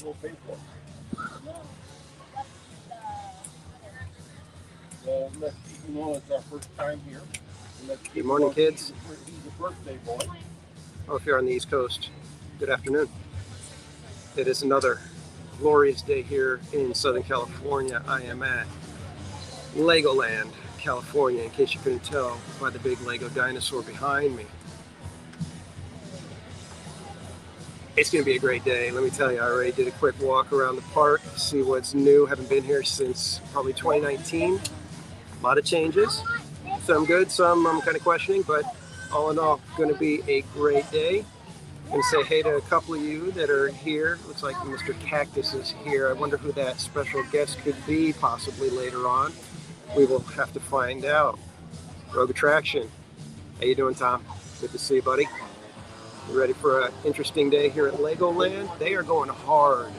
will pay for it. So let's keep him on. It's our first time here. Good morning, kids. He's a birthday boy. Oh, if you're on the East Coast, good afternoon. It is another glorious day here in Southern California. I am at Legoland, California, in case you couldn't tell by the big Lego dinosaur behind me. It's going to be a great day. Let me tell you, I already did a quick walk around the park, see what's new. Haven't been here since probably 2019. A lot of changes. Some good, some I'm kind of questioning, but all in all, going to be a great day. And say hey to a couple of you that are here. Looks like Mr. Cactus is here. I wonder who that special guest could be, possibly later on. We will have to find out. Rogue Attraction. How you doing, Tom? Good to see you, buddy. You ready for an interesting day here at Legoland? They are going hard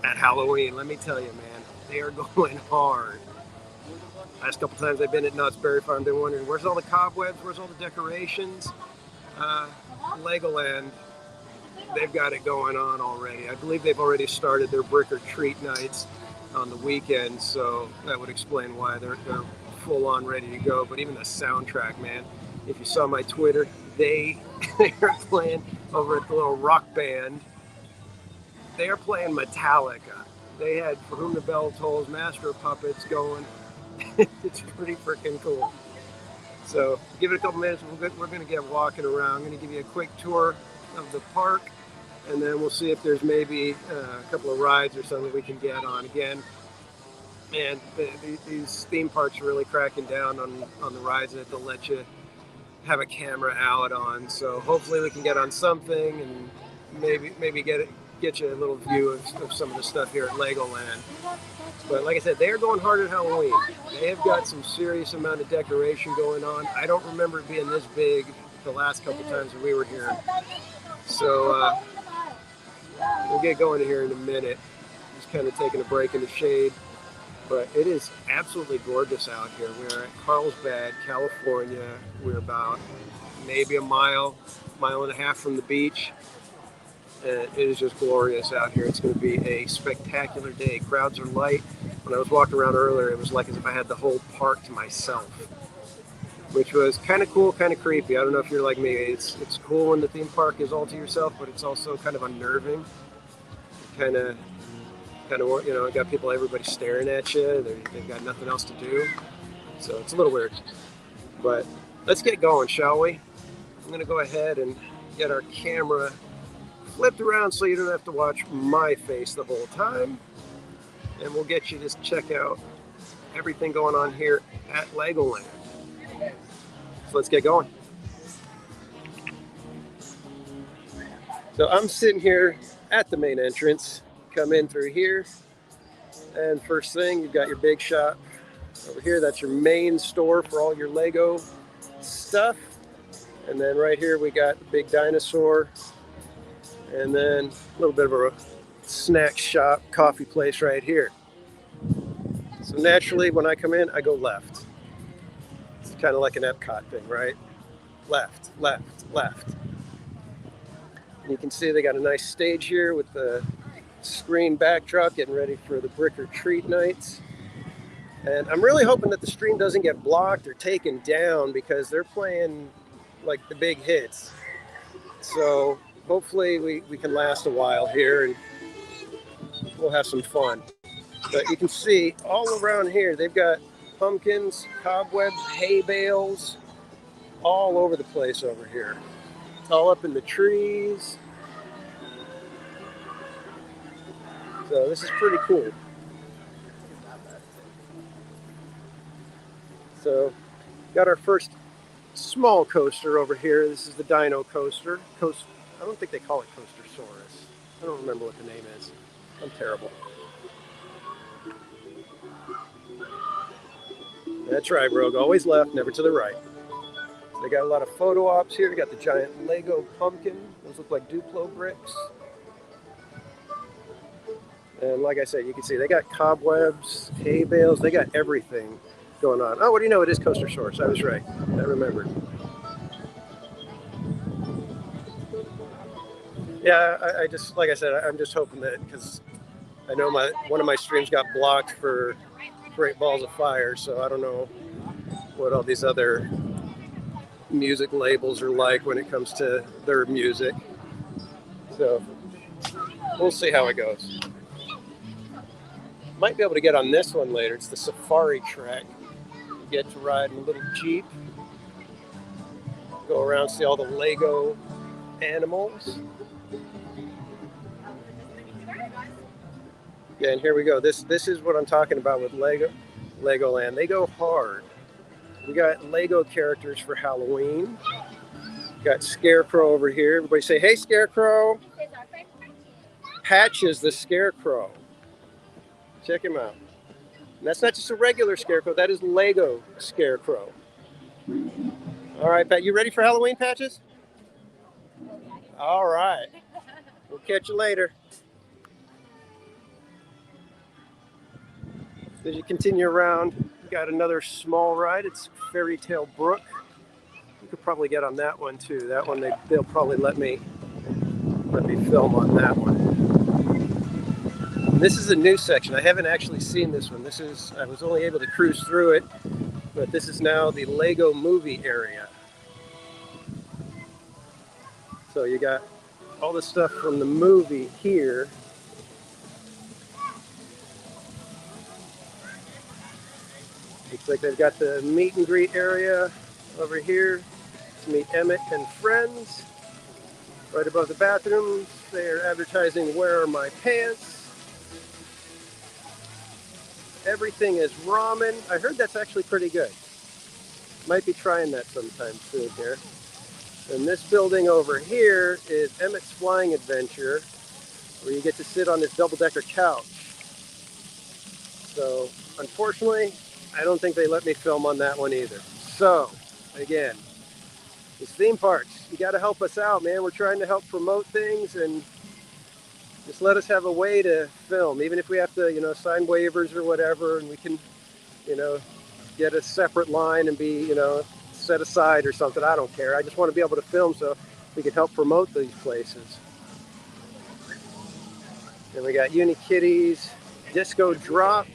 at Halloween. Let me tell you, man. They are going hard. Last couple times I've been at Knott's Berry Farm, I've been wondering, where's all the cobwebs? Where's all the decorations? Legoland, they've got it going on already. I believe they've already started their brick or treat nights on the weekend, so that would explain why they're full on ready to go. But even the soundtrack, man, if you saw my Twitter, they are playing over at the little rock band. They are playing Metallica. They had For Whom the Bell Tolls, Master of Puppets going. It's pretty freaking cool. So give it a couple minutes. We're going to get walking around. I'm going to give you a quick tour of the park, and then we'll see if there's maybe a couple of rides or something we can get on again. And these theme parks are really cracking down on the rides that they'll let you have a camera out on. So hopefully we can get on something and maybe get you a little view of some of the stuff here at Legoland. But like I said, they are going hard at Halloween. They have got some serious amount of decoration going on. I don't remember it being this big the last couple times that we were here. So we'll get going here in a minute. Just kind of taking a break in the shade. But it is absolutely gorgeous out here. We're at Carlsbad, California. We're about maybe a mile and a half from the beach. And it is just glorious out here. It's going to be a spectacular day. Crowds are light. When I was walking around earlier, it was like as if I had the whole park to myself, which was kind of cool, kind of creepy. I don't know if you're like me. It's cool when the theme park is all to yourself, but it's also kind of unnerving. Kind of, you know, got everybody staring at you. They've got nothing else to do. So it's a little weird. But let's get going, shall we? I'm going to go ahead and get our camera flipped around so you don't have to watch my face the whole time, and we'll get you to check out everything going on here at Legoland. So let's get going. So I'm sitting here at the main entrance. Come in through here, and first thing, you've got your big shop over here. That's your main store for all your Lego stuff. And then right here we got the big dinosaur. And then a little bit of a snack shop, coffee place right here. So naturally, when I come in, I go left. It's kind of like an Epcot thing, right? Left, left, left. And you can see they got a nice stage here with the screen backdrop, getting ready for the brick or treat nights. And I'm really hoping that the stream doesn't get blocked or taken down because they're playing like the big hits. So hopefully we can last a while here and we'll have some fun. But you can see all around here, they've got pumpkins, cobwebs, hay bales, all over the place over here. It's all up in the trees. So this is pretty cool. So got our first small coaster over here. This is the Dino coaster. I don't think they call it Coastersaurus. I don't remember what the name is. I'm terrible. That's right, Rogue. Always left, never to the right. So they got a lot of photo ops here. We got the giant Lego pumpkin. Those look like Duplo bricks. And like I said, you can see they got cobwebs, hay bales. They got everything going on. Oh, what do you know? It is Coastersaurus. I was right. I remembered. Yeah, I just, like I said, I'm just hoping that, because I know one of my streams got blocked for Great Balls of Fire, so I don't know what all these other music labels are like when it comes to their music. So we'll see how it goes. Might be able to get on this one later. It's the safari track. You get to ride in a little Jeep, go around, see all the Lego animals. Yeah, and here we go. This is what I'm talking about with Legoland. They go hard. We got Lego characters for Halloween. Got Scarecrow over here. Everybody say, "Hey, Scarecrow!" Patches the Scarecrow. Check him out. And that's not just a regular Scarecrow. That is Lego Scarecrow. All right, Pat. You ready for Halloween, Patches? All right. We'll catch you later. As you continue around, got another small ride. It's Fairy Tale Brook. You could probably get on that one too. That one they'll probably let me film on that one. This is a new section. I haven't actually seen this one. I was only able to cruise through it, but this is now the Lego movie area. So you got all the stuff from the movie here. Looks like they've got the meet and greet area over here to meet Emmett and friends. Right above the bathrooms, they're advertising "Where are my pants?" Everything is ramen. I heard that's actually pretty good. Might be trying that sometime soon here. And this building over here is Emmett's Flying Adventure, where you get to sit on this double-decker couch. So, unfortunately, I don't think they let me film on that one either. So, again, these theme parks, you got to help us out, man. We're trying to help promote things, and just let us have a way to film, even if we have to, sign waivers or whatever, and we can, get a separate line and be, set aside or something. I don't care. I just want to be able to film so we can help promote these places. And we got Unikitty's Disco Drop,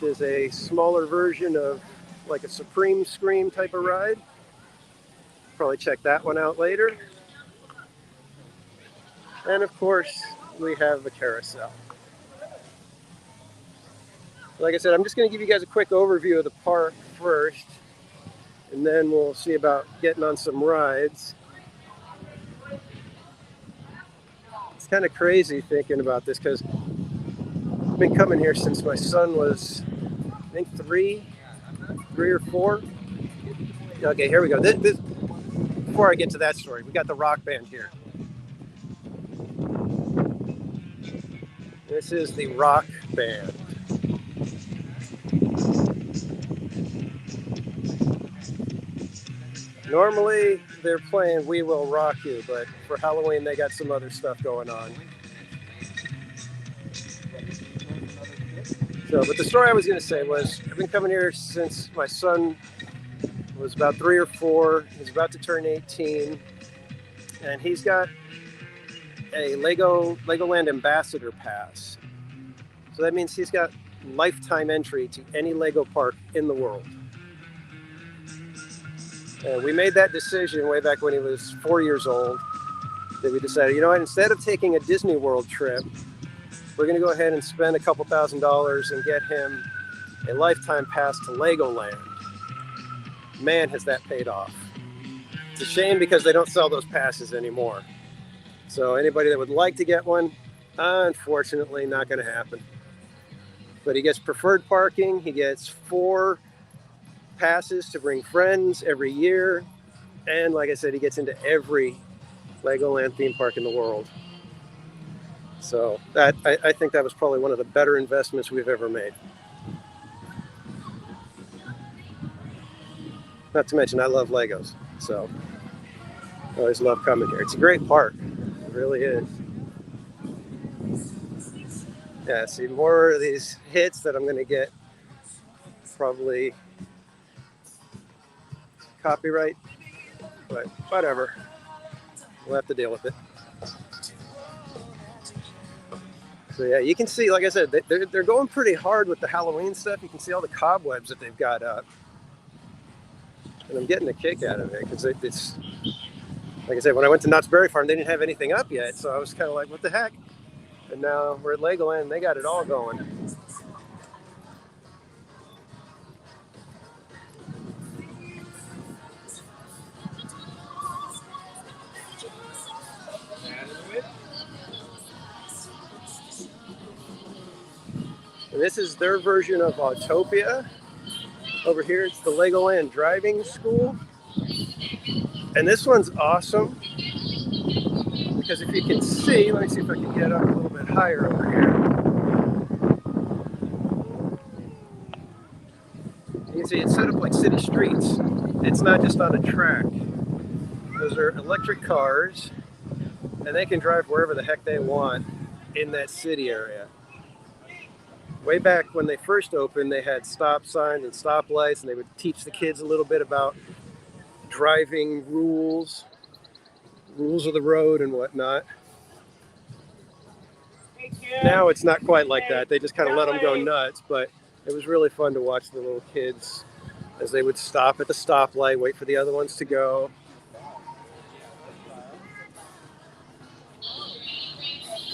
which is a smaller version of like a Supreme Scream type of ride. Probably check that one out later. And of course, we have the carousel. Like I said, I'm just going to give you guys a quick overview of the park first, and then we'll see about getting on some rides. It's kind of crazy thinking about this because I've been coming here since my son was, I think, three or four. Okay, here we go. Before I get to that story, we got the rock band here. This is the rock band. Normally, they're playing "We Will Rock You," but for Halloween, they got some other stuff going on. So, but the story I was going to say was, I've been coming here since my son was about 3 or 4. He's about to turn 18, and he's got a Legoland Ambassador Pass. So that means he's got lifetime entry to any Lego park in the world. And we made that decision way back when he was 4 years old, that we decided, instead of taking a Disney World trip, we're going to go ahead and spend a couple $1,000s and get him a lifetime pass to Legoland. Man, has that paid off. It's a shame because they don't sell those passes anymore. So anybody that would like to get one, unfortunately, not going to happen. But he gets preferred parking. He gets 4 passes to bring friends every year. And like I said, he gets into every Legoland theme park in the world. So I think that was probably one of the better investments we've ever made. Not to mention, I love Legos. So I always love coming here. It's a great park. It really is. Yeah, see more of these hits that I'm going to get. Probably copyright, but whatever. We'll have to deal with it. So yeah, you can see, like I said, they're going pretty hard with the Halloween stuff. You can see all the cobwebs that they've got up, and I'm getting a kick out of it because it's, like I said, when I went to Knott's Berry Farm, they didn't have anything up yet, so I was kind of like, what the heck? And now we're at Legoland, and they got it all going. And this is their version of Autopia. Over here, it's the Legoland Driving School. And this one's awesome because if you can see, let me see if I can get up a little bit higher over here. You can see it's set up like city streets. It's not just on a track. Those are electric cars, and they can drive wherever the heck they want in that city area. Way back when they first opened, they had stop signs and stoplights, and they would teach the kids a little bit about driving rules of the road and whatnot. Now it's not quite like that. They just kind of let them go nuts, but it was really fun to watch the little kids as they would stop at the stoplight, wait for the other ones to go.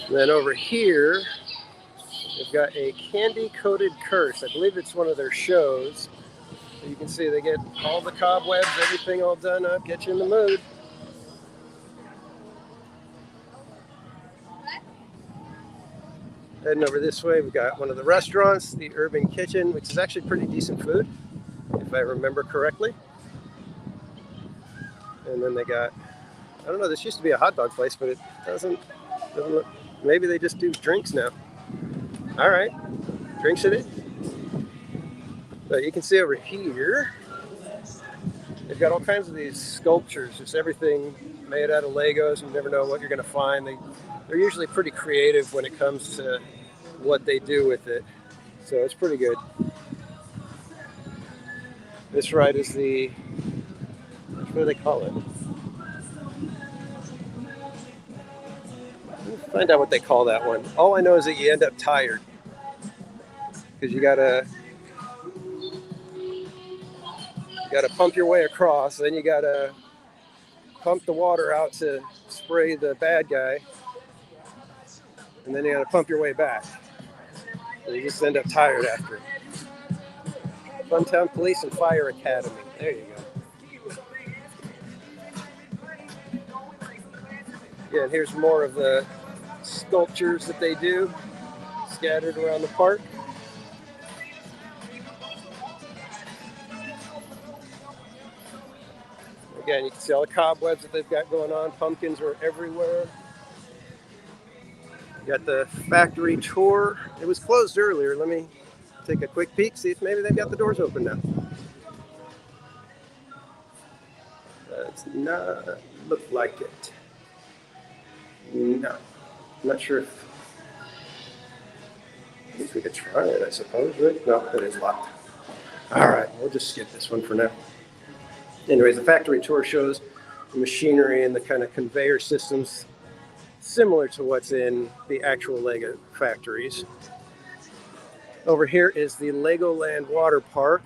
And then over here, they've got a candy-coated curse. I believe it's one of their shows. You can see they get all the cobwebs, everything all done up, get you in the mood. Heading over this way, we've got one of the restaurants, the Urban Kitchen, which is actually pretty decent food, if I remember correctly. And then they got, I don't know, this used to be a hot dog place, but it doesn't look, maybe they just do drinks now. All right, drinks it in. So you can see over here, they've got all kinds of these sculptures, just everything made out of Legos. You never know what you're going to find. They're usually pretty creative when it comes to what they do with it. So it's pretty good. This ride is what do they call it? Let's find out what they call that one. All I know is that you end up tired because you gotta pump your way across, then you gotta pump the water out to spray the bad guy, and then you gotta pump your way back. So you just end up tired after it. Funtown Police and Fire Academy. There you go. Yeah, and here's more of the sculptures that they do scattered around the park. Again, you can see all the cobwebs that they've got going on. Pumpkins are everywhere. You got the factory tour. It was closed earlier. Let me take a quick peek, see if maybe they've got the doors open now. Does not look like it. No. I'm not sure if... At least we could try it, I suppose, right? No, it is locked. All right, we'll just skip this one for now. Anyways, the factory tour shows the machinery and the kind of conveyor systems similar to what's in the actual Lego factories. Over here is the Legoland water park.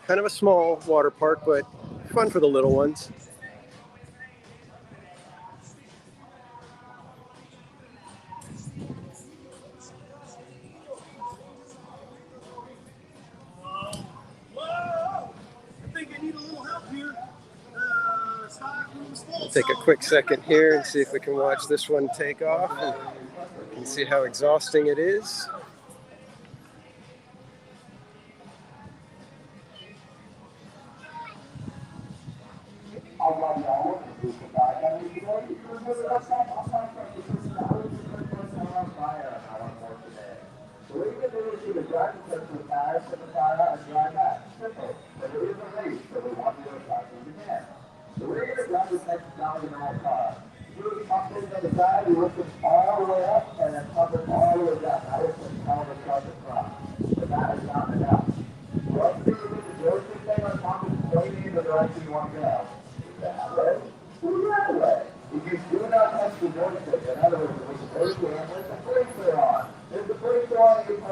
Kind of a small water park, but fun for the little ones. We'll take a quick second here and see if we can watch this one take off and see how exhausting it is. So we're going to grab this next $1,000 car. You pump it to the side, you lift it all the way up, and then pump it all the way down. That is what's called a carpet prop. But that is not enough. Once you get the joystick thing on top, it's pointing in the direction you want to go. That way, or that way. If you do not touch the joystick, in other words, if the brakes are on, this If you're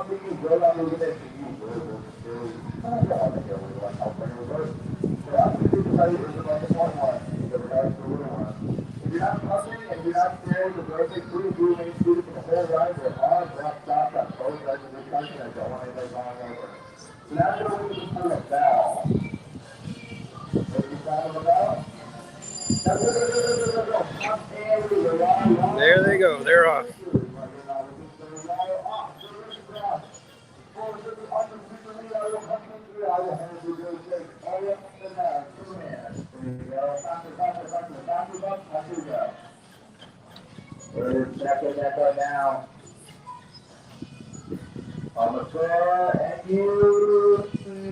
not pumping and you're not scared to break it through, you may shoot it for the whole ride. There are rough stops on both sides of the country. I don't want anybody going over. So now we're going to turn a bell. Maybe you sound of a bell? There they go. They're off. We're checking that right now. On the floor, and you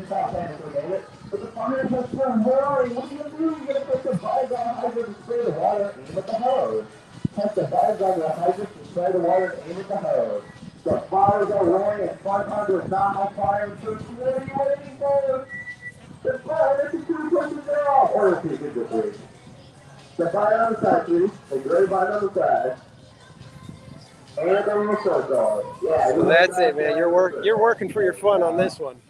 stop playing for a minute. But the fire has turned roaring. What are you gonna do? You're gonna put the bag on the hydrant and spray the water and aim at the hose. Put the bag on the hydrant and spray the water and aim at the hose. The fires are roaring and 500 is not on fire in church. What are you waiting for? The fire, it's a two-person job. Or if you could just wait. The fire on the side, please. The gray fire on the side. And then the circle. Yeah. So that's it, man. You're working for your fun on this one.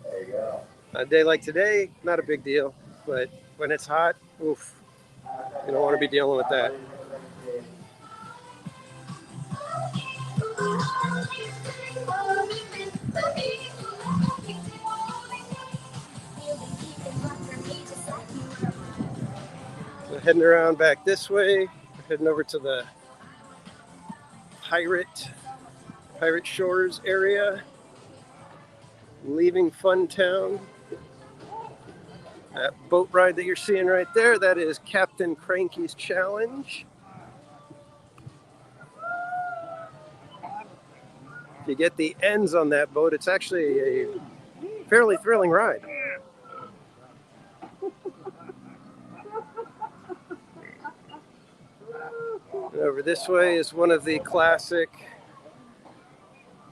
There you go. A day like today, not a big deal, but when it's hot, oof, you don't want to be dealing with that. So heading around back this way, heading over to the Pirate Shores area, leaving Funtown. That boat ride that you're seeing right there, that is Captain Cranky's Challenge. If you get the ends on that boat, it's actually a fairly thrilling ride. And over this way is one of the classic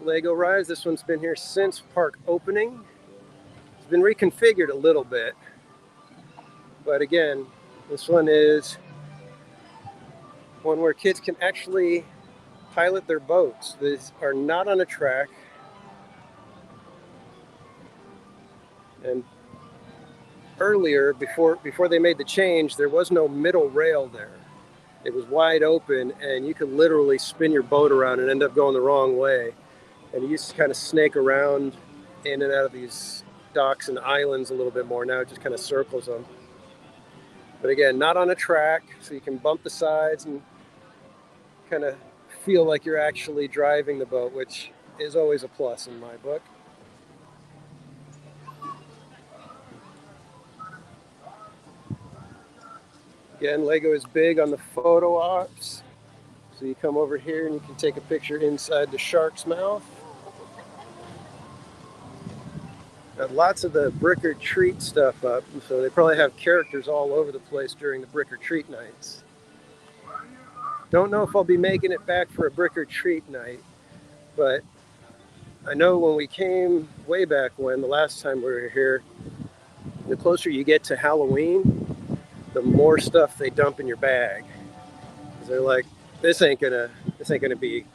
Lego rides. This one's been here since park opening. It's been reconfigured a little bit. But again, this one is one where kids can actually pilot their boats. These are not on a track. And earlier, before they made the change, there was no middle rail there. It was wide open, and you could literally spin your boat around and end up going the wrong way. And you used to kind of snake around in and out of these docks and islands a little bit more. Now it just kind of circles them. But again, not on a track, so you can bump the sides and kind of feel like you're actually driving the boat, which is always a plus in my book. Again, Lego is big on the photo ops. So you come over here and you can take a picture inside the shark's mouth. Got lots of the brick or treat stuff up, so they probably have characters all over the place during the brick or treat nights. Don't know if I'll be making it back for a brick or treat night, but I know when we came way back when, the last time we were here, the closer you get to Halloween, the more stuff they dump in your bag. They're like, this ain't gonna be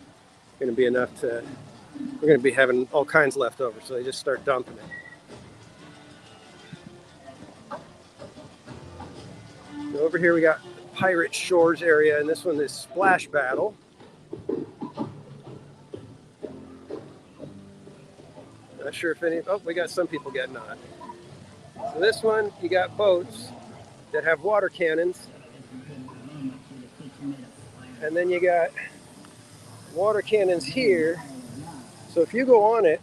enough to. We're gonna be having all kinds left over, so they just start dumping it. So over here we got Pirate Shores area, and this one is Splash Battle. Not sure if any. Oh, we got some people getting on. So this one, you got boats that have water cannons, and then you got water cannons here. So if you go on it,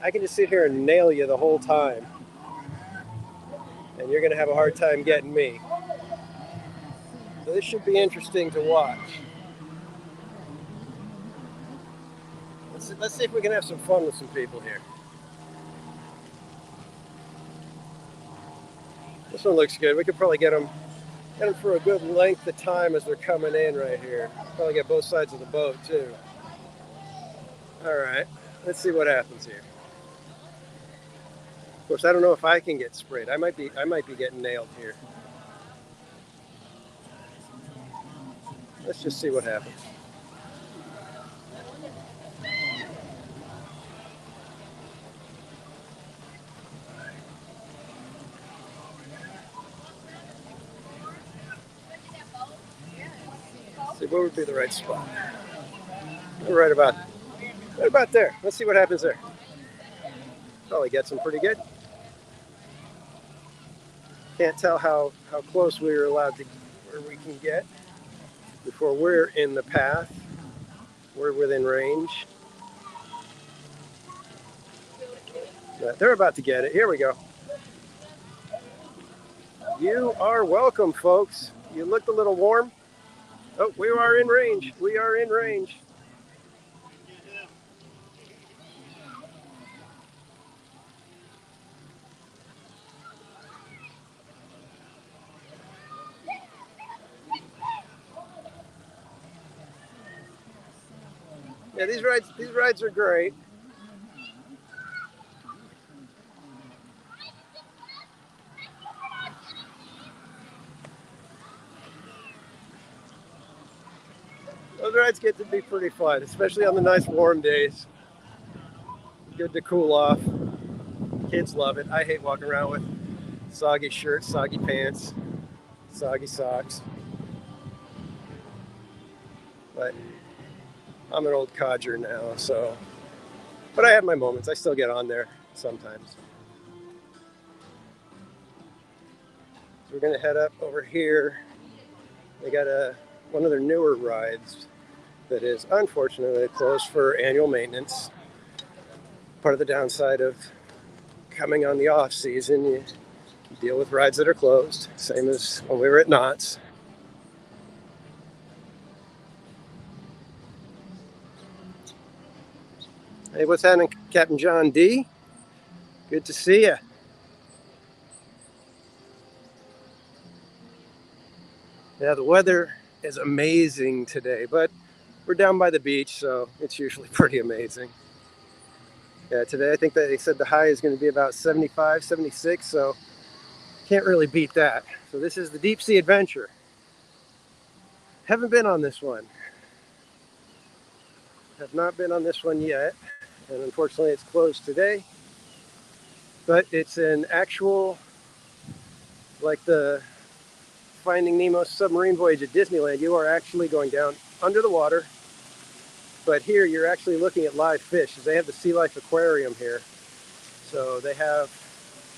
I can just sit here and nail you the whole time, and you're gonna have a hard time getting me. So this should be interesting to watch. Let's see if we can have some fun with some people here. This one looks good. We could probably get them for a good length of time as they're coming in right here. Probably get both sides of the boat too. All right, let's see what happens here. Of course, I don't know if I can get sprayed. I might be getting nailed here. Let's just see what happens. where would be the right spot? We're right about there. Let's see what happens there. Probably gets them pretty good. Can't tell how close we were allowed to, where we can get before we're in the path. We're within range. But they're about to get it. Here we go. You are welcome, folks. You looked a little warm. Oh, we are in range. We are in range. Yeah, these rides are great. Those rides get to be pretty fun, especially on the nice warm days. Good to cool off. Kids love it. I hate walking around with soggy shirts, soggy pants, soggy socks. But I'm an old codger now, so. But I have my moments. I still get on there sometimes. We're gonna head up over here. They got one of their newer rides that is unfortunately closed for annual maintenance. Part of the downside of coming on the off season, you deal with rides that are closed, same as when we were at Knott's. Hey, what's happening, Captain John D? Good to see you. Yeah, the weather is amazing today, but we're down by the beach, so it's usually pretty amazing. Yeah, today I think they said the high is going to be about 75, 76, so can't really beat that. So this is the Deep Sea Adventure. Haven't been on this one. Have not been on this one yet, and unfortunately it's closed today. But it's an actual, like the Finding Nemo submarine voyage at Disneyland, you are actually going down under the water. But here you're actually looking at live fish. They have the Sea Life Aquarium here. So they have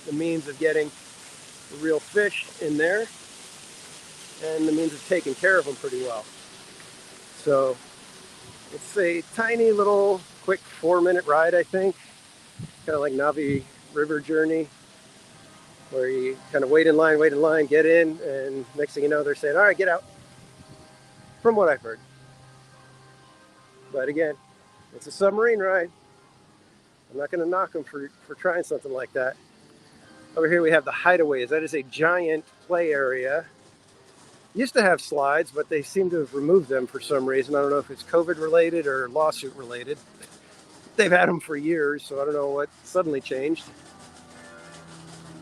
the means of getting the real fish in there and the means of taking care of them pretty well. So it's a tiny little quick 4-minute ride, I think. Kind of like Navi River Journey, where you kind of wait in line, get in, and next thing you know, they're saying, all right, get out. From what I've heard. But again, it's a submarine ride. I'm not going to knock them for trying something like that. Over here we have the Hideaways. That is a giant play area. Used to have slides, but they seem to have removed them for some reason. I don't know if it's COVID related or lawsuit related. They've had them for years, so I don't know what suddenly changed.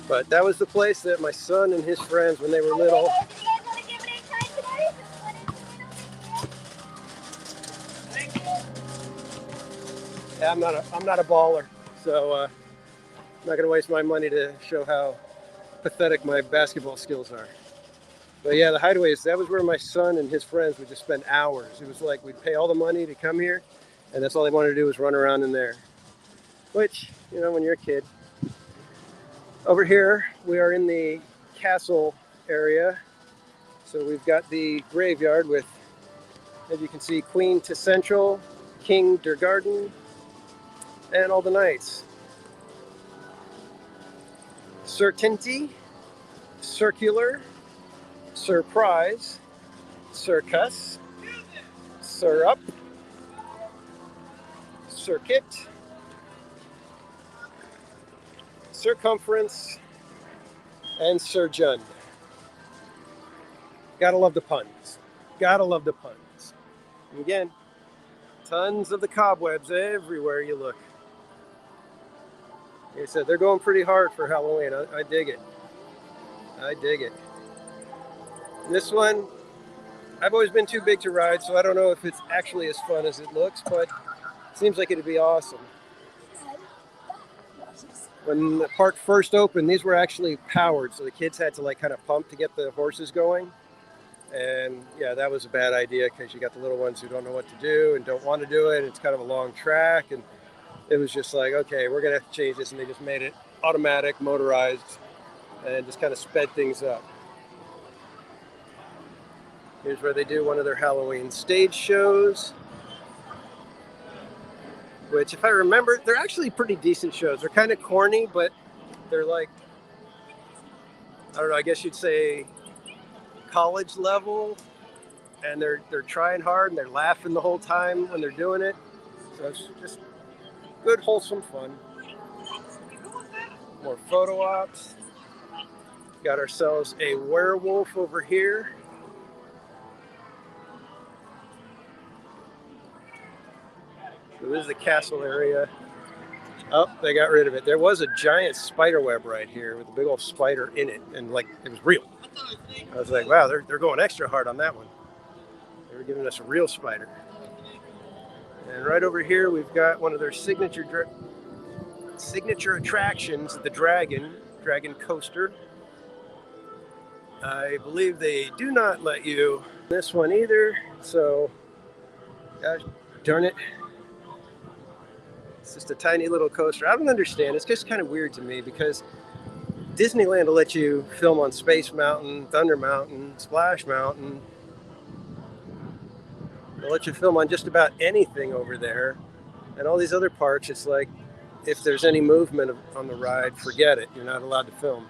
But that was the place that my son and his friends, when they were little, yeah, I'm not a baller, so I'm not gonna waste my money to show how pathetic my basketball skills are. But yeah, the Hideaways, that was where my son and his friends would just spend hours. It was like we'd pay all the money to come here, and that's all they wanted to do was run around in there. Which, you know, when you're a kid. Over here, we are in the castle area. So we've got the graveyard with, as you can see, Queen to Central, King der Garden, and all the knights. Certainty, Circular, Surprise, Circus, Syrup, Circuit, Circumference, and Surgeon. Gotta love the puns. Gotta love the puns. And again, tons of the cobwebs everywhere you look. Like I said, they're going pretty hard for Halloween. I dig it. I dig it. And this one, I've always been too big to ride, so I don't know if it's actually as fun as it looks, but it seems like it'd be awesome. When the park first opened, these were actually powered, so the kids had to like kind of pump to get the horses going. And yeah, that was a bad idea because you got the little ones who don't know what to do and don't want to do it. It's kind of a long track, and it was just like, okay, we're gonna have to change this, and they just made it automatic, motorized, and just kind of sped things up. Here's where they do one of their Halloween stage shows, which, if I remember, they're actually pretty decent shows. They're kind of corny, but they're like, I don't know, I guess you'd say college level, and they're trying hard and they're laughing the whole time when they're doing it. So it's just good, wholesome fun. More photo ops. Got ourselves a werewolf over here. So this is the castle area. Oh, they got rid of it. There was a giant spider web right here with a big old spider in it, and like it was real. I was like, wow, they're going extra hard on that one. They were giving us a real spider. And right over here, we've got one of their signature attractions, the Dragon Coaster. I believe they do not let you this one either. So, gosh darn it. It's just a tiny little coaster. I don't understand. It's just kind of weird to me because Disneyland will let you film on Space Mountain, Thunder Mountain, Splash Mountain. They'll let you film on just about anything over there. And all these other parks, it's like, if there's any movement on the ride, forget it. You're not allowed to film.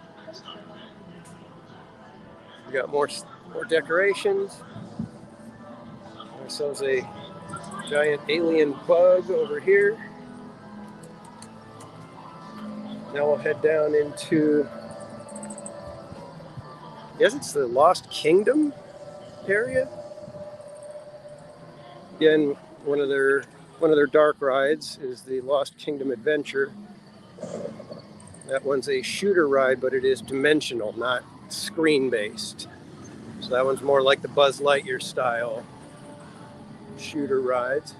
We got more decorations. Ourselves a giant alien bug over here. Now we'll head down into, I guess it's the Lost Kingdom area. Again, one of their dark rides is the Lost Kingdom Adventure. That one's a shooter ride, but it is dimensional, not screen-based. So that one's more like the Buzz Lightyear style shooter rides.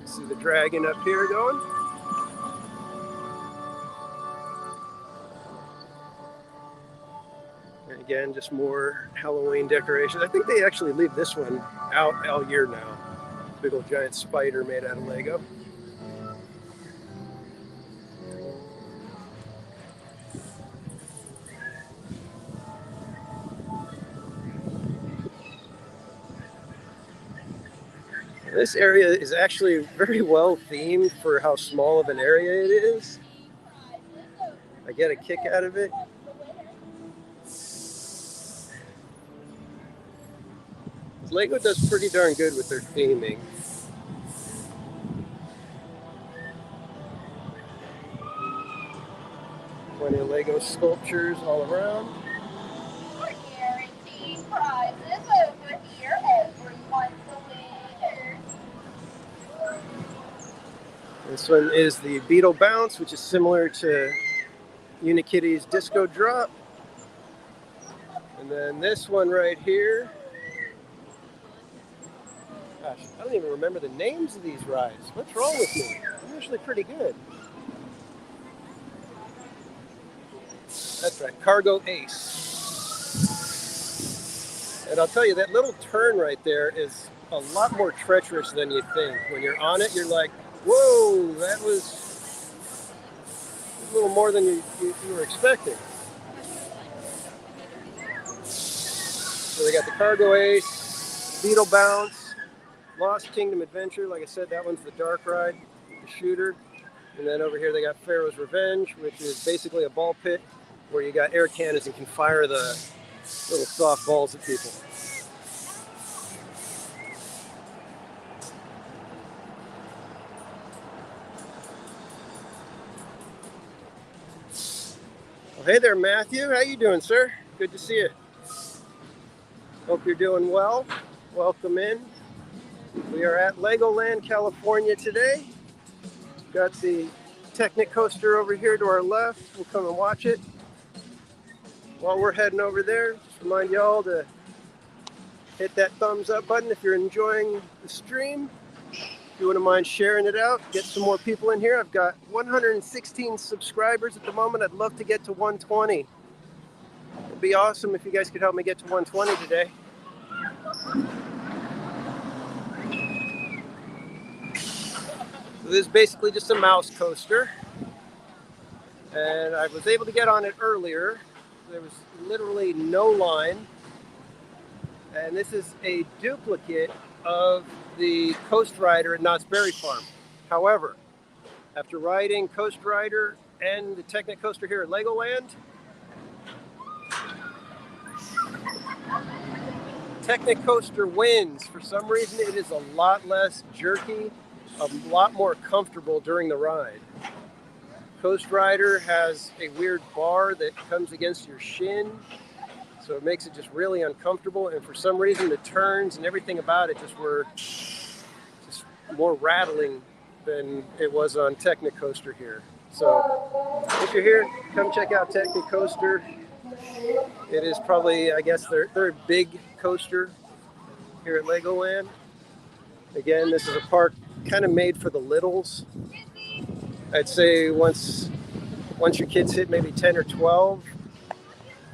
See the dragon up here going. And again, just more Halloween decorations. I think they actually leave this one out all year now. Big old giant spider made out of Lego. This area is actually very well themed for how small of an area it is. I get a kick out of it. Lego does pretty darn good with their theming. Plenty of Lego sculptures all around. For guaranteed prizes over here, everyone's a winner. This one is the Beetle Bounce, which is similar to Unikitty's Disco Drop. And then this one right here. Gosh, I don't even remember the names of these rides. What's wrong with me? I'm usually pretty good. That's right, Cargo Ace. And I'll tell you, that little turn right there is a lot more treacherous than you think. When you're on it, you're like, whoa, that was a little more than you were expecting. So they got the Cargo Ace, Beetle Bounce, Lost Kingdom Adventure. Like I said, that one's the dark ride, the shooter. And then over here they got Pharaoh's Revenge, which is basically a ball pit where you got air cannons and can fire the little soft balls at people. Well, hey there, Matthew. How you doing, sir? Good to see you. Hope you're doing well. Welcome in. We are at Legoland, California today. Got the Technic coaster over here to our left. We'll come and watch it. While we're heading over there, just remind y'all to hit that thumbs up button if you're enjoying the stream. If you wouldn't mind sharing it out, get some more people in here. I've got 116 subscribers at the moment. I'd love to get to 120. It'd be awesome if you guys could help me get to 120 today. So this is basically just a mouse coaster. And I was able to get on it earlier. There was literally no line. And this is a duplicate of the Coast Rider at Knott's Berry Farm. However, after riding Coast Rider and the Technicoaster here at Legoland, Technicoaster wins. For some reason, it is a lot less jerky, a lot more comfortable during the ride. Coast Rider has a weird bar that comes against your shin, so it makes it just really uncomfortable. And for some reason, the turns and everything about it just were just more rattling than it was on Technicoaster here. So if you're here, come check out Technicoaster. It is probably, I guess, their big coaster here at Legoland. Again, this is a park kind of made for the littles. I'd say once your kids hit maybe 10 or 12,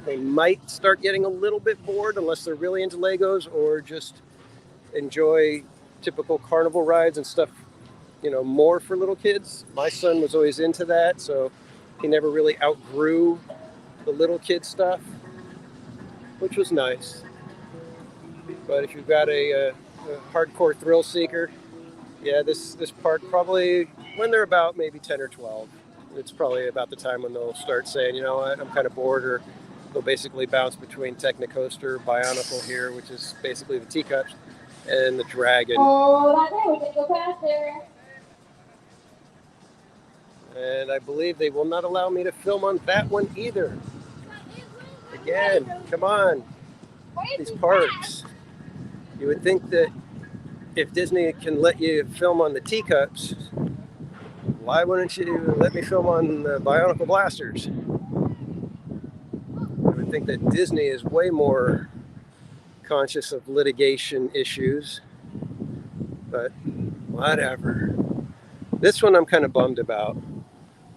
they might start getting a little bit bored unless they're really into Legos or just enjoy typical carnival rides and stuff, more for little kids. My son was always into that, so he never really outgrew the little kid stuff, which was nice. But if you've got a hardcore thrill seeker, yeah, this park probably, when they're about maybe 10 or 12, it's probably about the time when they'll start saying, you know what, I'm kind of bored, or they'll basically bounce between Technicoaster, Bionicle here, which is basically the teacups, and the Dragon. Oh, that day we can go past there. And I believe they will not allow me to film on that one either. Again, come on, these parks. You would think that if Disney can let you film on the teacups, why wouldn't you let me film on the Bionicle blasters? I would think that Disney is way more conscious of litigation issues, but whatever. This one I'm kind of bummed about.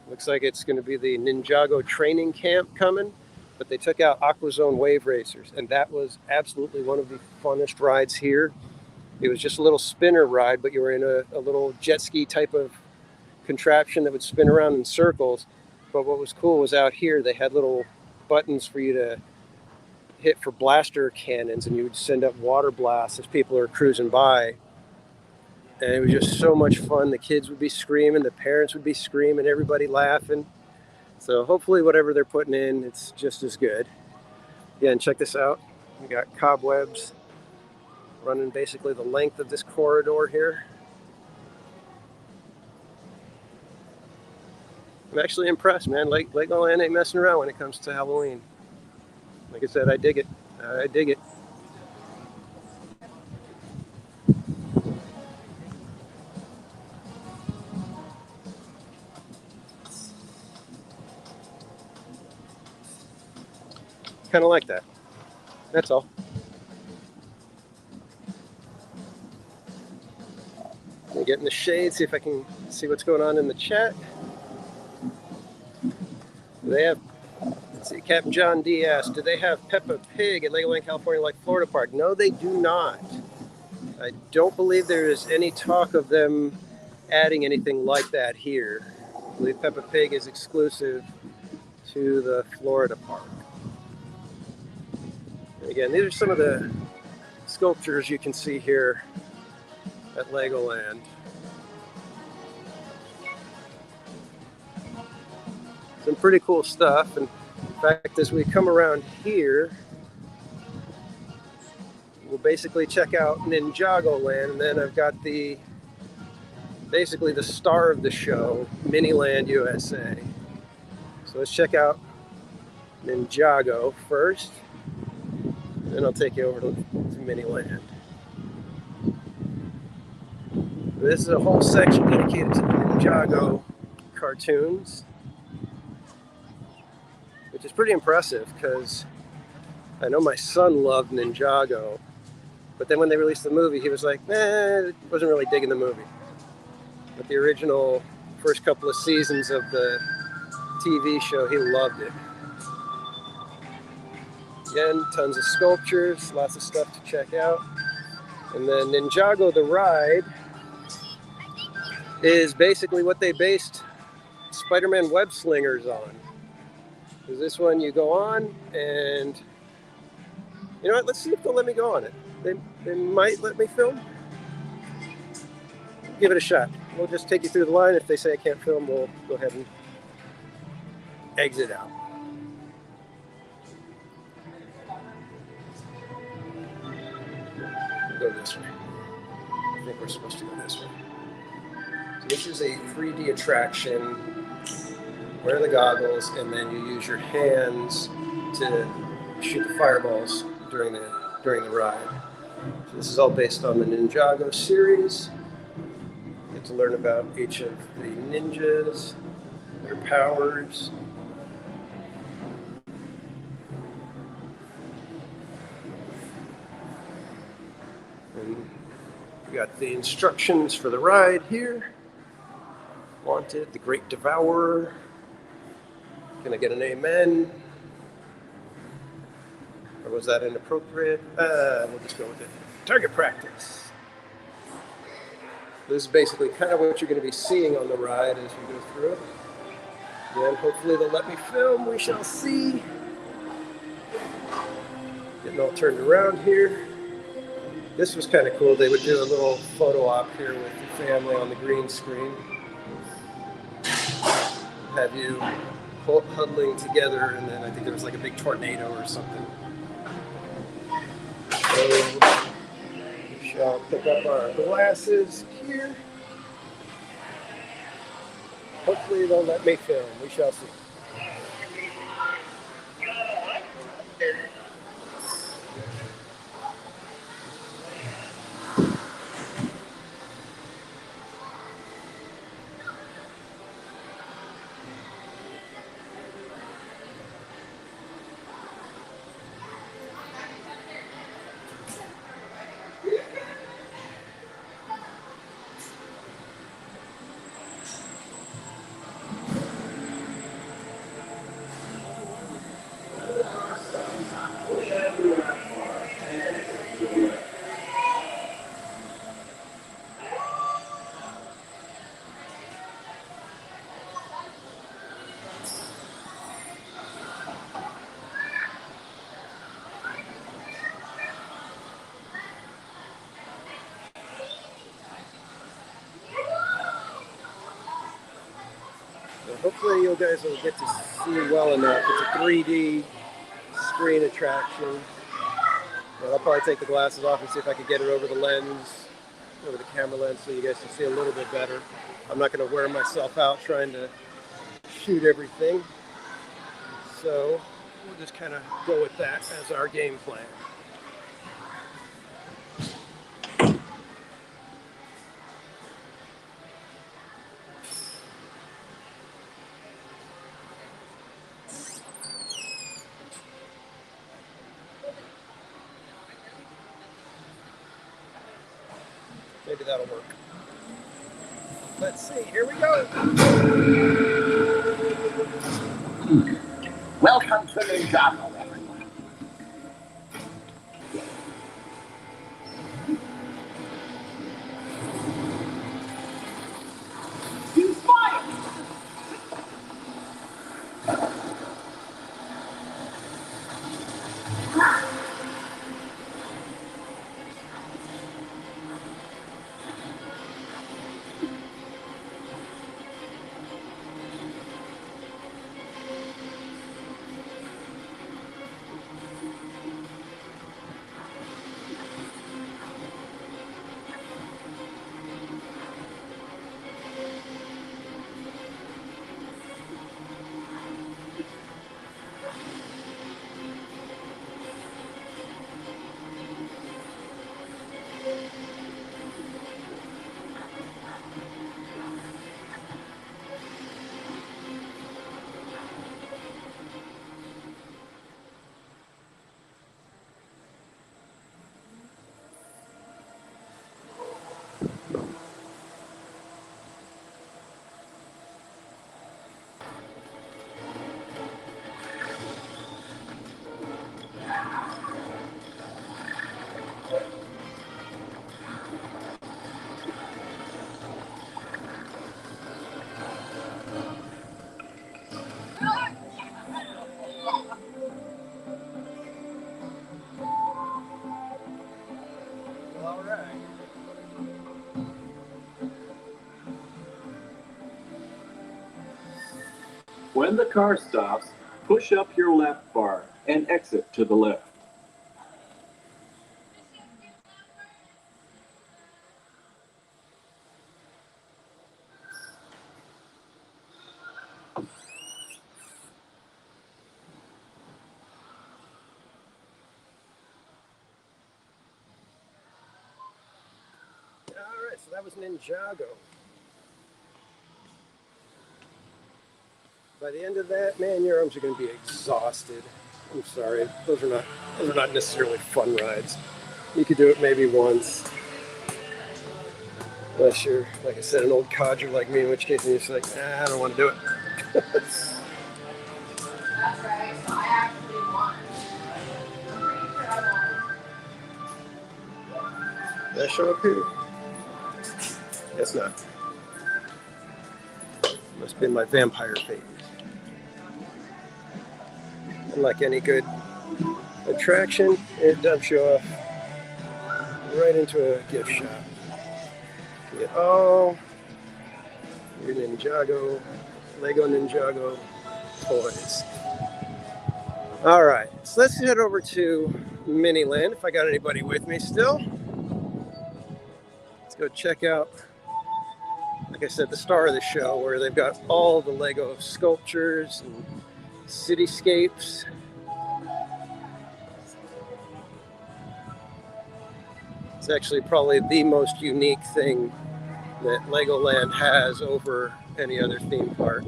Looks like it's going to be the Ninjago training camp coming, but they took out AquaZone Wave Racers, and that was absolutely one of the funnest rides here. It was just a little spinner ride, but you were in a little jet ski type of contraption that would spin around in circles. But what was cool was out here, they had little buttons for you to hit for blaster cannons, and you would send up water blasts as people are cruising by. And it was just so much fun. The kids would be screaming, the parents would be screaming, everybody laughing. So hopefully whatever they're putting in, it's just as good. Again, check this out. We got cobwebs running basically the length of this corridor here. I'm actually impressed, man. Legoland ain't messing around when it comes to Halloween. Like I said, I dig it. I dig it. Kind of like that. That's all. Let me get in the shade, see if I can see what's going on in the chat. They have, let's see, Captain John D asked, do they have Peppa Pig at Legoland, California like Florida Park? No, they do not. I don't believe there is any talk of them adding anything like that here. I believe Peppa Pig is exclusive to the Florida Park. Again, these are some of the sculptures you can see here at Legoland. Some pretty cool stuff. And in fact, as we come around here, we'll basically check out Ninjago Land, and then I've got basically the star of the show, Miniland USA. So let's check out Ninjago first. Then I'll take you over to Miniland. This is a whole section dedicated to the Ninjago cartoons, which is pretty impressive because I know my son loved Ninjago, but then when they released the movie, he was like, wasn't really digging the movie. But the original first couple of seasons of the TV show, he loved it. Again, tons of sculptures, lots of stuff to check out. And then Ninjago the ride is basically what they based Spider-Man Web Slingers on. Because this one you go on and, you know what, let's see if they'll let me go on it. They might let me film. Give it a shot. We'll just take you through the line. If they say I can't film, we'll go ahead and exit out. We'll go this way. I think we're supposed to go this way. So this is a 3D attraction. Wear the goggles, and then you use your hands to shoot the fireballs during the ride. So this is all based on the Ninjago series. You get to learn about each of the ninjas, their powers. And we got the instructions for the ride here. Wanted, the Great Devourer. Gonna get an amen. Or was that inappropriate? We'll just go with it. Target practice. This is basically kind of what you're going to be seeing on the ride as we go through it. And hopefully they'll let me film. We shall see. Getting all turned around here. This was kind of cool. They would do a little photo op here with the family on the green screen. Have you huddling together, and then I think there was like a big tornado or something. So we shall pick up our glasses here. Hopefully they'll let me film. We shall see. Hopefully you guys will get to see well enough. It's a 3D screen attraction. But I'll probably take the glasses off and see if I can get it over the lens, over the camera lens, so you guys can see a little bit better. I'm not going to wear myself out trying to shoot everything. So we'll just kind of go with that as our game plan. Maybe that'll work. Let's see, here we go. Welcome to Ninjago, everyone. Use fire! When the car stops, push up your left bar and exit to the left. Alright, so that was Ninjago. By the end of that, man, your arms are going to be exhausted. I'm sorry, those are not necessarily fun rides. You could do it maybe once. Unless you're, like I said, an old codger like me, in which case you're just like, nah, I don't want to do it. That's right. So I actually won. I'm pretty sure I won. Did I show up here? Guess not. Must be my vampire phase. And like any good attraction, it does show off right into a gift shop. Get all your Ninjago, Lego Ninjago toys. Alright, so let's head over to Miniland, if I got anybody with me still. Let's go check out, like I said, the star of the show, where they've got all the Lego sculptures and cityscapes. It's actually probably the most unique thing that Legoland has over any other theme park.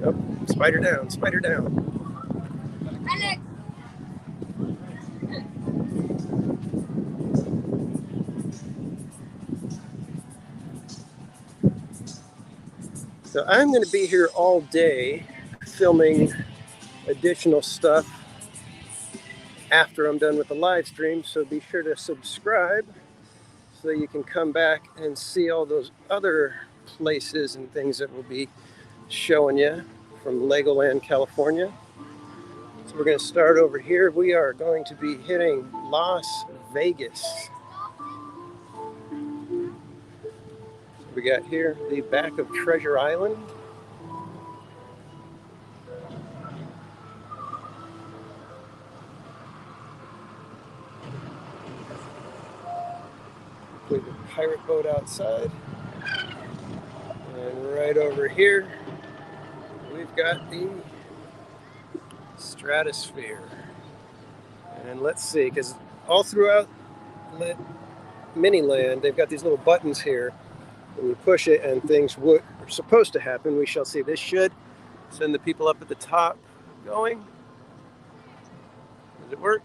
Oh, spider down, spider down. So I'm going to be here all day filming additional stuff after I'm done with the live stream, so be sure to subscribe so that you can come back and see all those other places and things that we'll be showing you from Legoland, California. So we're going to start over here. We are going to be hitting Las Vegas. We got here the back of Treasure Island. With the pirate boat outside. And right over here, we've got the Stratosphere. And let's see, because all throughout Miniland, they've got these little buttons here. When you push it and things are supposed to happen, we shall see. This should send the people up at the top going. Does it work?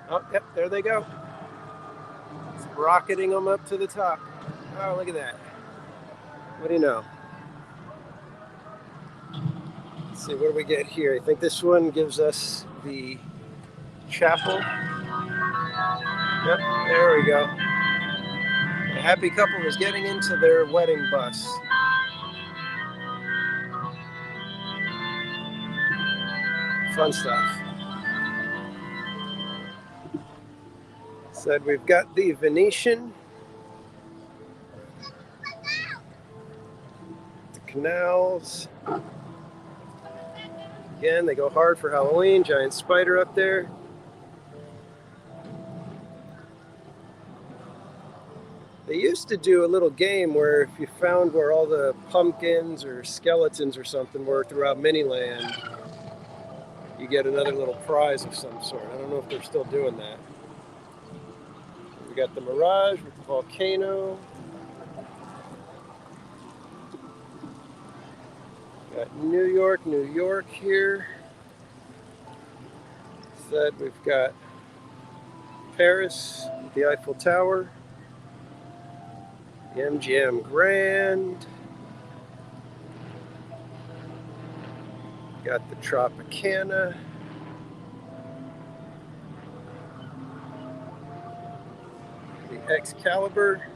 Oh, yep, there they go. It's rocketing them up to the top. Oh, look at that. What do you know? Let's see, what do we get here? I think this one gives us the chapel. Yep, there we go. A happy couple is getting into their wedding bus. Fun stuff. Said we've got the Venetian, the canals. Again, they go hard for Halloween. Giant spider up there. They used to do a little game where if you found where all the pumpkins or skeletons or something were throughout Miniland, you get another little prize of some sort. I don't know if they're still doing that. We got the Mirage with the volcano. Got New York here. Said we've got Paris with the Eiffel Tower. The MGM Grand. Got the Tropicana. The Excalibur.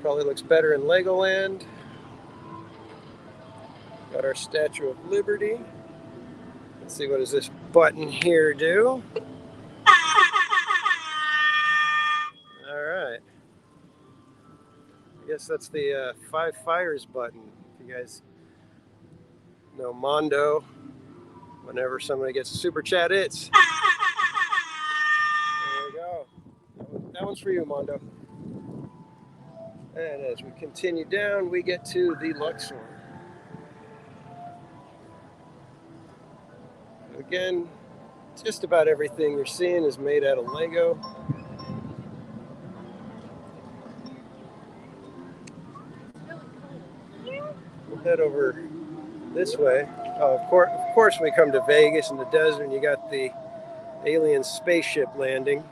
Probably looks better in Legoland. Got our Statue of Liberty. Let's see, what does this button here do? guess that's the 5 fires button. If you guys know Mondo, whenever somebody gets a super chat, it's there we go. That one's for you, Mondo. And as we continue down, we get to the Luxor. Again, just about everything you're seeing is made out of Lego. We'll head over this way. Of course, we come to Vegas in the desert, and you got the alien spaceship landing.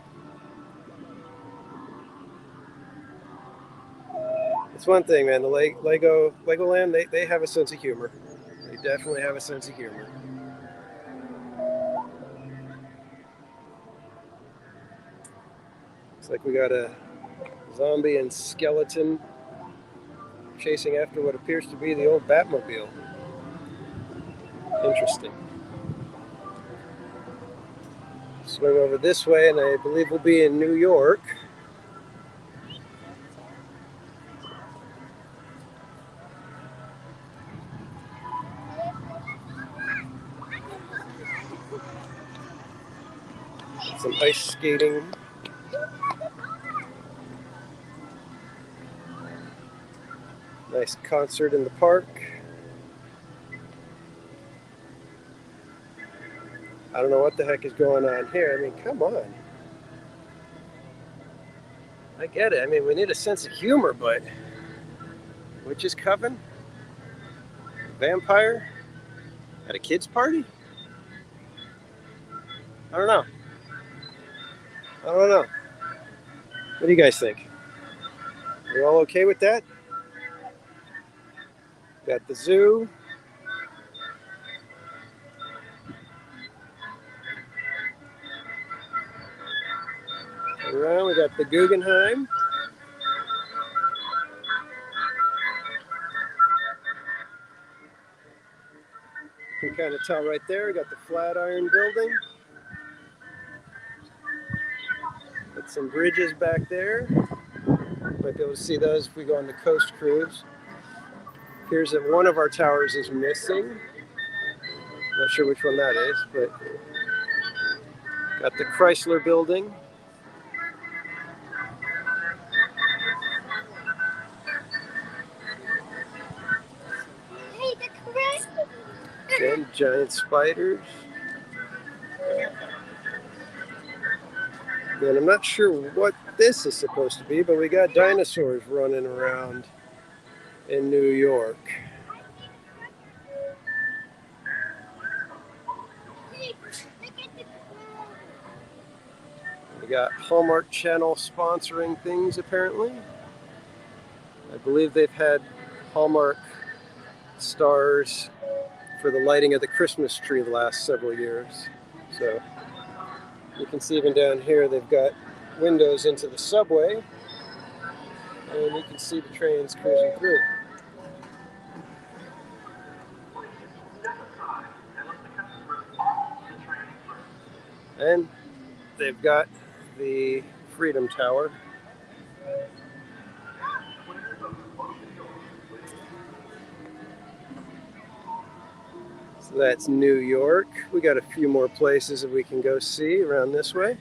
It's one thing, man. The Legoland, they have a sense of humor. They definitely have a sense of humor. Looks like we got a zombie and skeleton chasing after what appears to be the old Batmobile. Interesting. Swing over this way, and I believe we'll be in New York. Some ice skating. Nice concert in the park. I don't know what the heck is going on here. I mean, come on. I get it. I mean, we need a sense of humor, but witch's coven? Vampire? At a kid's party? I don't know. What do you guys think? Are you all okay with that? Got the zoo. Around, we got the Guggenheim. You can kind of tell right there, we got the Flatiron Building. Got some bridges back there. Might be able to see those if we go on the coast cruise. Appears that one of our towers is missing. Not sure which one that is, but got the Chrysler Building. And giant spiders. And I'm not sure what this is supposed to be, but we got dinosaurs running around in New York. We got Hallmark Channel sponsoring things, apparently. I believe they've had Hallmark stars for the lighting of the Christmas tree the last several years. So you can see even down here they've got windows into the subway, and you can see the trains cruising through. And they've got the Freedom Tower. So that's New York. We got a few more places that we can go see around this way.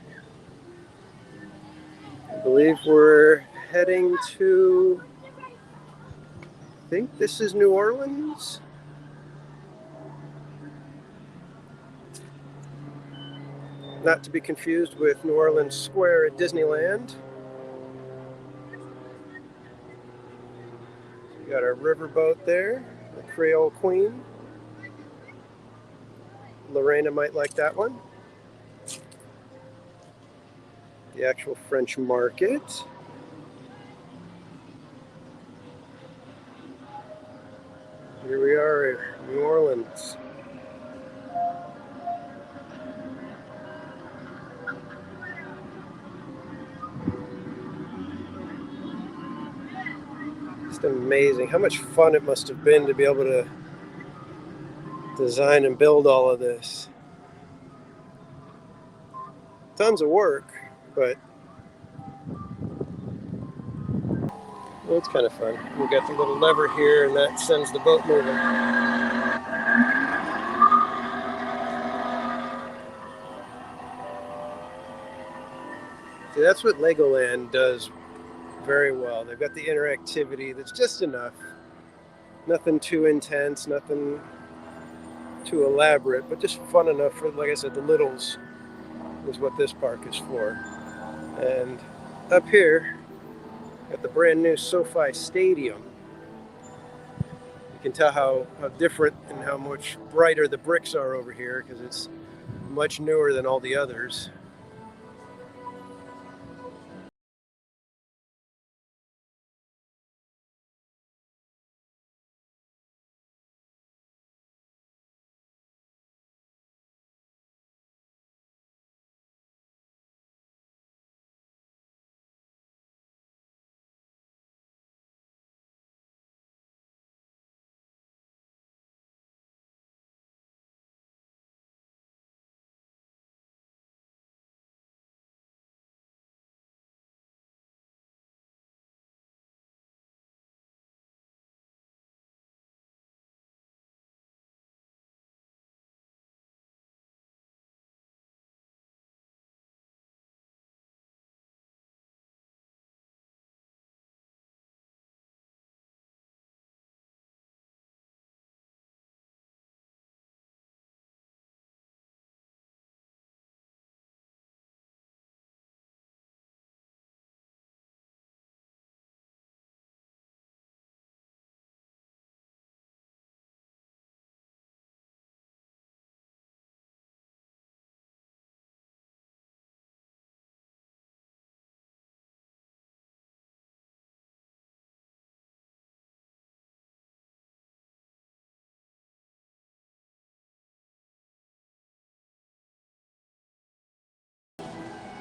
I believe we're heading to, I think this is New Orleans. Not to be confused with New Orleans Square at Disneyland. We got our riverboat there, the Creole Queen. Lorena might like that one. The actual French market. Here we are in New Orleans. Just amazing how much fun it must have been to be able to design and build all of this. Tons of work, but Well, it's kind of fun. We got the little lever here, and that sends the boat moving. See, that's what Legoland does very well. They've got the interactivity that's just enough. Nothing too intense, nothing too elaborate, but just fun enough for, like I said, the littles is what this park is for. And up here, at the brand new SoFi Stadium, you can tell how different and how much brighter the bricks are over here because it's much newer than all the others.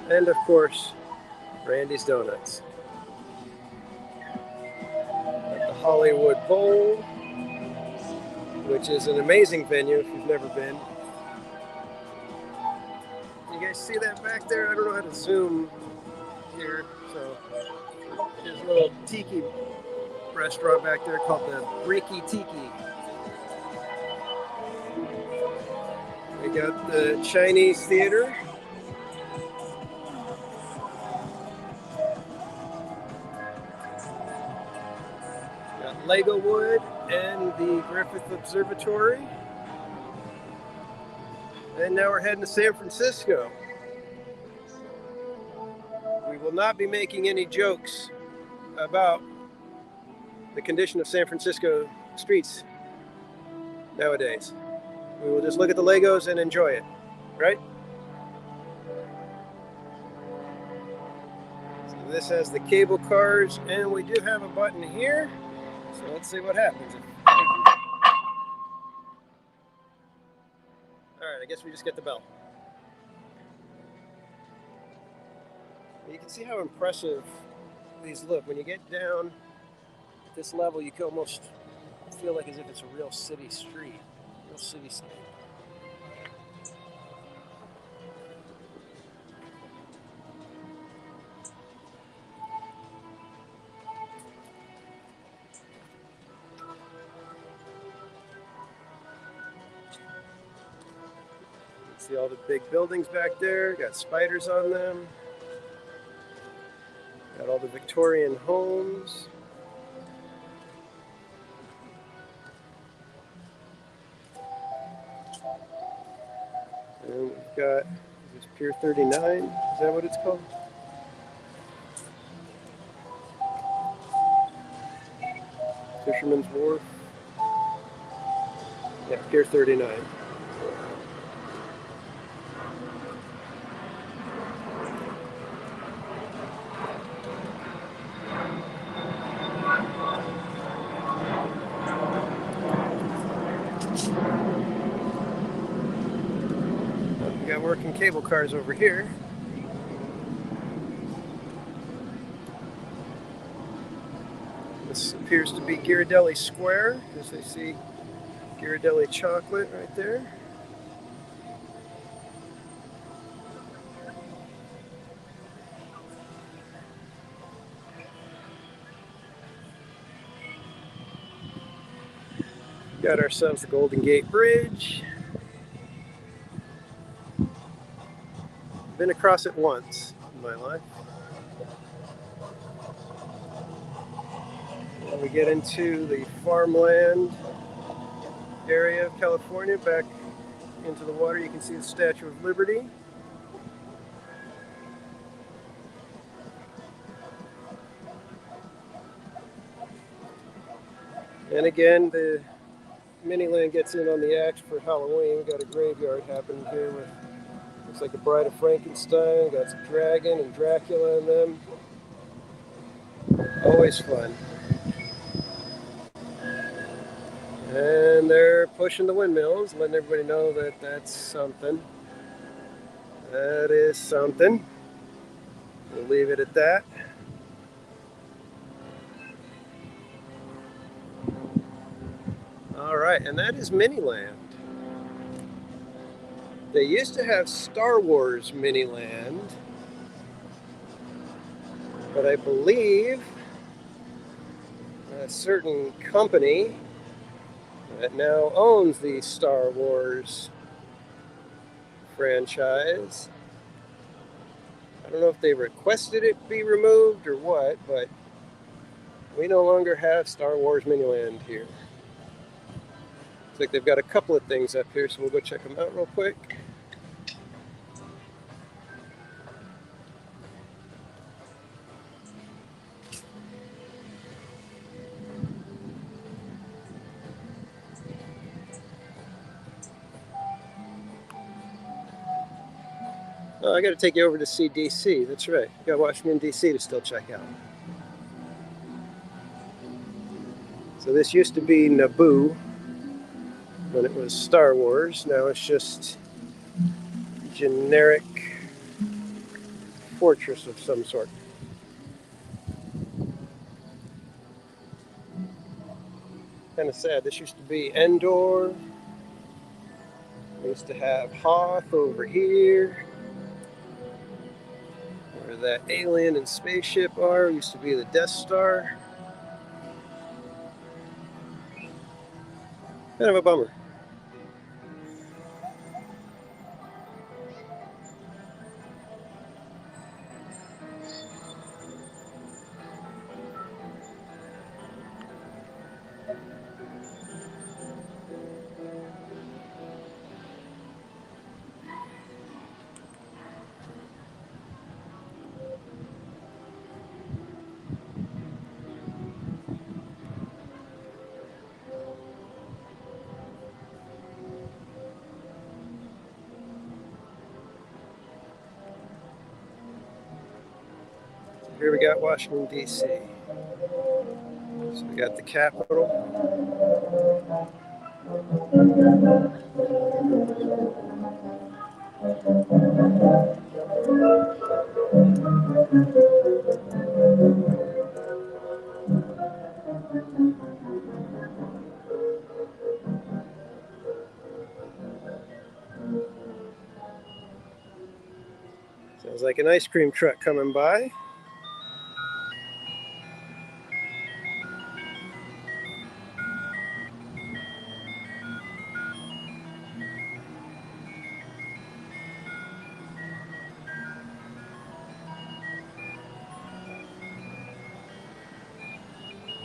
And of course, Randy's Donuts. At the Hollywood Bowl, which is an amazing venue if you've never been. You guys see that back there? I don't know how to zoom here, so there's a little tiki restaurant back there called the Breaky Tiki. We got the Chinese theater. Got Legowood and the Griffith Observatory. And now we're heading to San Francisco. We will not be making any jokes about the condition of San Francisco streets nowadays. We will just look at the Legos and enjoy it, right? So this has the cable cars, and we do have a button here. So let's see what happens. Alright, I guess we just get the bell. You can see how impressive these look. When you get down at this level, you can almost feel like as if it's a real city street, real cityscape. See all the big buildings back there, got spiders on them. Got all the Victorian homes. And we've got this Pier 39, is that what it's called? Fisherman's Wharf. Yeah, Pier 39. We got working cable cars over here. This appears to be Ghirardelli Square, as they see Ghirardelli chocolate right there. Got ourselves the Golden Gate Bridge. Been across it once in my life. And we get into the farmland area of California, back into the water. You can see the Statue of Liberty. And again, the Miniland gets in on the act for Halloween. We got a graveyard happening here with, looks like the Bride of Frankenstein. Got some dragon and Dracula in them. Always fun. And they're pushing the windmills, letting everybody know that that's something. That is something. We'll leave it at that. All right, and that is Miniland. They used to have Star Wars Miniland, but I believe a certain company that now owns the Star Wars franchise, I don't know if they requested it be removed or what, but we no longer have Star Wars Miniland here. Looks like they've got a couple of things up here, so we'll go check them out real quick. Oh, I got to take you over to see DC. That's right. You got Washington, DC to still check out. So this used to be Naboo when it was Star Wars. Now it's just generic fortress of some sort. Kind of sad. This used to be Endor. We used to have Hoth over here, where that alien and spaceship are. Used to be the Death Star. Kind of a bummer. Here we got Washington, D.C. So we got the Capitol. Sounds like an ice cream truck coming by.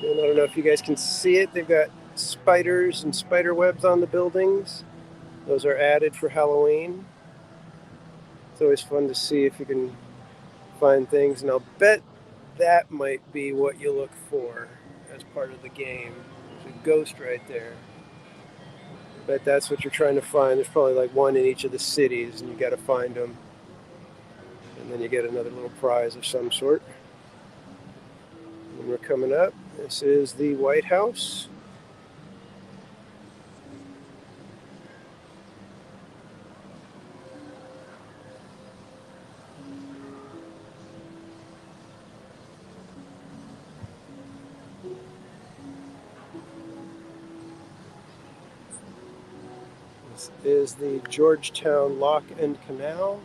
And I don't know if you guys can see it. They've got spiders and spider webs on the buildings. Those are added for Halloween. It's always fun to see if you can find things, and I'll bet that might be what you look for as part of the game. There's a ghost right there. I bet that's what you're trying to find. There's probably like one in each of the cities, and you got to find them. And then you get another little prize of some sort. And we're coming up. This is the White House. This is the Georgetown Lock and Canal.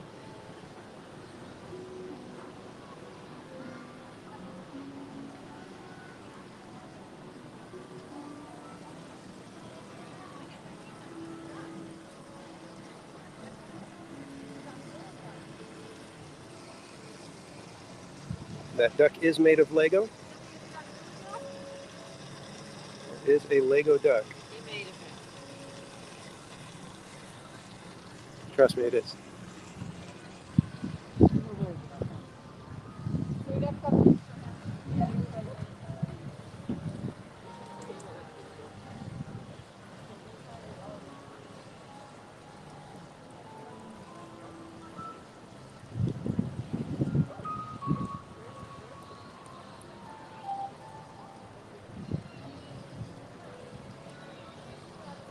That duck is made of Lego. It is a Lego duck. Trust me, it is.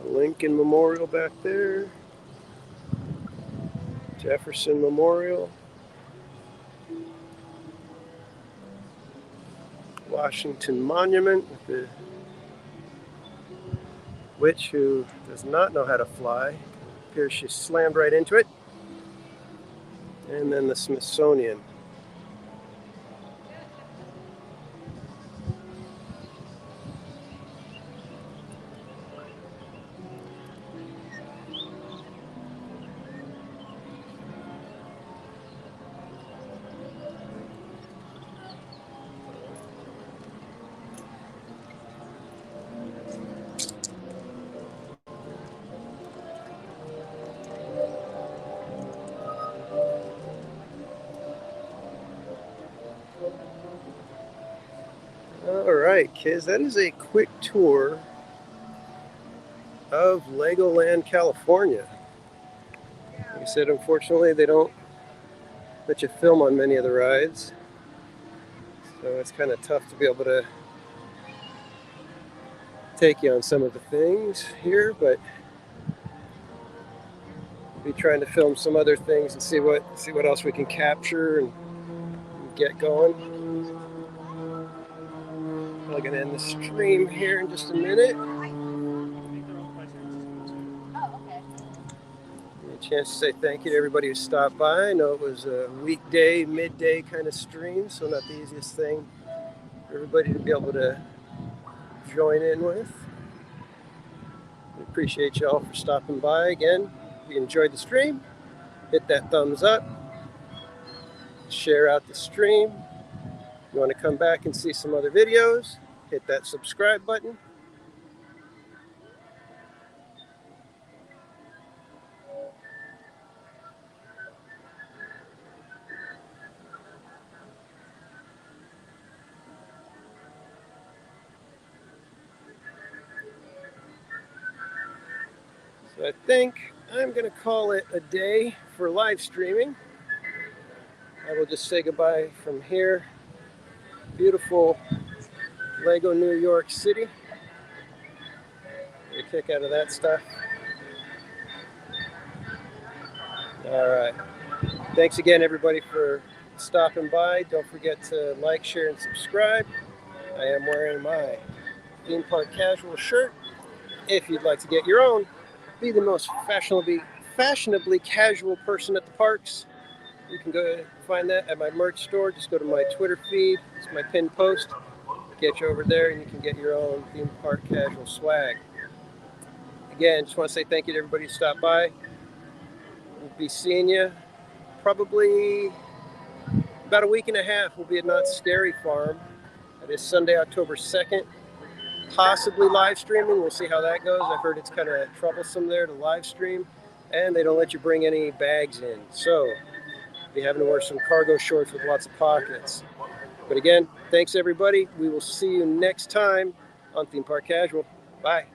Lincoln Memorial back there. Jefferson Memorial. Washington Monument with the witch who does not know how to fly. Appears she slammed right into it. And then the Smithsonian. All right, kids, that is a quick tour of Legoland, California. Like I said, unfortunately, they don't let you film on many of the rides, so it's kind of tough to be able to take you on some of the things here, but we'll be trying to film some other things and see what else we can capture and get going. I'm going to end the stream here in just a minute. A chance to say thank you to everybody who stopped by. I know it was a weekday, midday kind of stream, so not the easiest thing for everybody to be able to join in with. We appreciate y'all for stopping by again. If you enjoyed the stream, hit that thumbs up, share out the stream. If you want to come back and see some other videos, hit that subscribe button. So I think I'm going to call it a day for live streaming. I will just say goodbye from here. Beautiful Lego, New York City. Get a kick out of that stuff. All right. Thanks again, everybody, for stopping by. Don't forget to like, share, and subscribe. I am wearing my Theme Park Casual shirt. If you'd like to get your own, be the most fashionably casual person at the parks, you can go find that at my merch store. Just go to my Twitter feed. It's my pinned post. Get you over there and you can get your own Theme Park Casual swag. Again, just want to say thank you to everybody who stopped by. We'll be seeing you probably about a week and a half. We'll be at Knott's Scary Farm. That is Sunday, October 2nd. Possibly live streaming. We'll see how that goes. I've heard it's kind of troublesome there to live stream, and they don't let you bring any bags in. So you'll be having to wear some cargo shorts with lots of pockets. But again, thanks everybody. We will see you next time on Theme Park Casual. Bye.